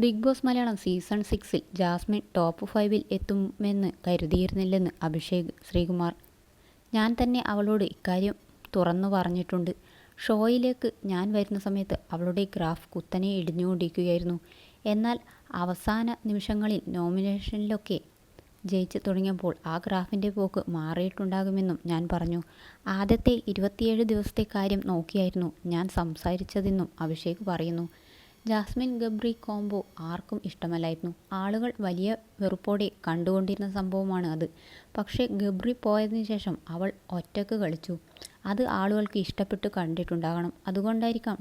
Big Boss Malayalam season 6-ൽ Jasmine top 5-ൽ എത്തുമെന്ന് കരുതിയിരുന്നില്ലെന്ന് അഭിഷേക് ശ്രീകുമാർ. ഞാൻ തന്നെ അവളോട് ഇക്കാര്യം തുറന്നു പറഞ്ഞിട്ടുണ്ട്. ഷോയിലേക്ക് ഞാൻ വരുന്ന സമയത്ത് അവളുടെ ഗ്രാഫ് കുത്തനെ ഇടിഞ്ഞുകൊണ്ടിരിക്കുകയായിരുന്നു. എന്നാൽ അവസാന നിമിഷങ്ങളിൽ നോമിനേഷനിലൊക്കെ ജയിച്ച് തുടങ്ങിയപ്പോൾ ആ ഗ്രാഫിൻ്റെ പോക്ക് മാറിയിട്ടുണ്ടാകുമെന്നും ഞാൻ പറഞ്ഞു. ആദ്യത്തെ 27 ദിവസത്തെ കാര്യം നോക്കിയായിരുന്നു ഞാൻ സംസാരിച്ചതെന്നും അഭിഷേക് പറയുന്നു. ജാസ്മിൻ ഗബ്രി കോംബോ ആർക്കും ഇഷ്ടമല്ലായിരുന്നു. ആളുകൾ വലിയ വെറുപ്പോടെ കണ്ടുകൊണ്ടിരുന്ന സംഭവമാണ് അത്. പക്ഷേ ഗബ്രി പോയതിനു ശേഷം അവൾ ഒറ്റക്ക് കളിച്ചു. അത് ആളുകൾക്ക് ഇഷ്ടപ്പെട്ടു കണ്ടിട്ടുണ്ടാകണം. അതുകൊണ്ടായിരിക്കാം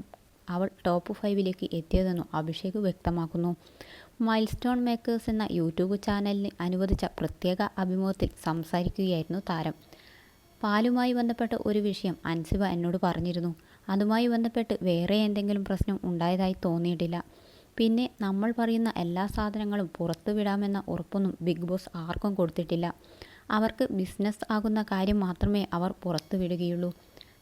അവൾ ടോപ്പ് 5-ലേക്ക് എത്തിയതെന്നും അഭിഷേക് വ്യക്തമാക്കുന്നു. മൈൽസ്റ്റോൺ മേക്കേഴ്സ് എന്ന യൂട്യൂബ് ചാനലിന് അനുവദിച്ച പ്രത്യേക അഭിമുഖത്തിൽ സംസാരിക്കുകയായിരുന്നു താരം. പാലുമായി ബന്ധപ്പെട്ട ഒരു വിഷയം അൻസിബ എന്നോട് പറഞ്ഞിരുന്നു. അതുമായി ബന്ധപ്പെട്ട് വേറെ എന്തെങ്കിലും പ്രശ്നം ഉണ്ടായതായി തോന്നിയിട്ടില്ല. പിന്നെ നമ്മൾ പറയുന്ന എല്ലാ സാധനങ്ങളും പുറത്തു വിടാമെന്ന ഉറപ്പൊന്നും ബിഗ് ബോസ് ആർക്കും കൊടുത്തിട്ടില്ല. അവർക്ക് ബിസിനസ് ആകുന്ന കാര്യം മാത്രമേ അവർ പുറത്തു വിടുകയുള്ളൂ.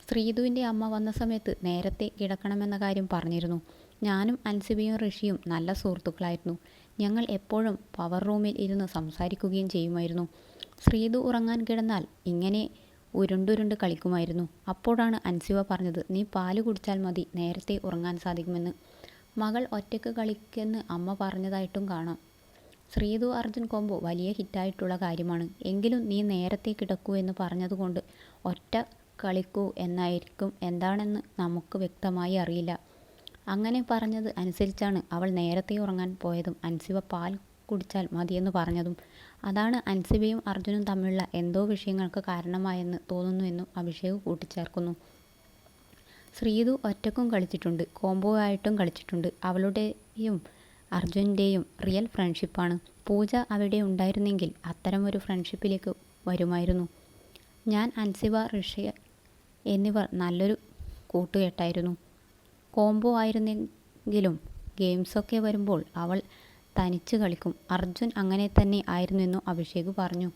ശ്രീധുവിൻ്റെ അമ്മ വന്ന സമയത്ത് നേരത്തെ കിടക്കണമെന്ന കാര്യം പറഞ്ഞിരുന്നു. ഞാനും അൻസിബയും ഋഷിയും നല്ല സുഹൃത്തുക്കളായിരുന്നു. ഞങ്ങൾ എപ്പോഴും പവർ റൂമിൽ ഇരുന്ന് സംസാരിക്കുകയും ചെയ്യുമായിരുന്നു. ശ്രീധു ഉറങ്ങാൻ കിടന്നാൽ ഇങ്ങനെ ഉരുണ്ടുരുണ്ട് കളിക്കുമായിരുന്നു. അപ്പോഴാണ് അൻസിബ പറഞ്ഞത്, നീ പാല് കുടിച്ചാൽ മതി, നേരത്തെ ഉറങ്ങാൻ സാധിക്കുമെന്ന്. മകൾ ഒറ്റയ്ക്ക് കളിക്കെന്ന് അമ്മ പറഞ്ഞതായിട്ടും കാണാം. ശ്രീധു അർജുൻ കോംബോ വലിയ ഹിറ്റായിട്ടുള്ള കാര്യമാണ്. എങ്കിലും നീ നേരത്തെ കിടക്കൂ എന്ന് പറഞ്ഞതുകൊണ്ട് ഒറ്റ കളിക്കൂ എന്നായിരിക്കും എന്താണെന്ന് നമുക്ക് വ്യക്തമായി അറിയില്ല. അങ്ങനെ പറഞ്ഞത് അനുസരിച്ചാണ് അവൾ നേരത്തെ ഉറങ്ങാൻ പോയതും അൻസിബ പാൽ കുടിച്ചാൽ മതിയെന്ന് പറഞ്ഞതും. അതാണ് അൻസിബയും അർജുനും തമ്മിലുള്ള എന്തോ വിഷയങ്ങൾക്ക് കാരണമായെന്ന് തോന്നുന്നുവെന്നും അഭിഷേക് കൂട്ടിച്ചേർക്കുന്നു. ശ്രീധു ഒറ്റക്കും കളിച്ചിട്ടുണ്ട്, കോംബോ ആയിട്ടും കളിച്ചിട്ടുണ്ട്. അവളുടെയും അർജുൻ്റെയും റിയൽ ഫ്രണ്ട്ഷിപ്പാണ്. പൂജ അവിടെ ഉണ്ടായിരുന്നെങ്കിൽ അത്തരമൊരു ഫ്രണ്ട്ഷിപ്പിലേക്ക് വരുമായിരുന്നു. ഞാൻ, അൻസിബ, ഋഷി എന്നിവർ നല്ലൊരു കൂട്ടുകെട്ടായിരുന്നു. കോംബോ ആയിരുന്നെങ്കിലും ഗെയിംസൊക്കെ വരുമ്പോൾ അവൾ തനിച്ച് കളിക്കും. അർജുൻ അങ്ങനെ തന്നെ ആയിരുന്നെന്നും അഭിഷേക് പറഞ്ഞു.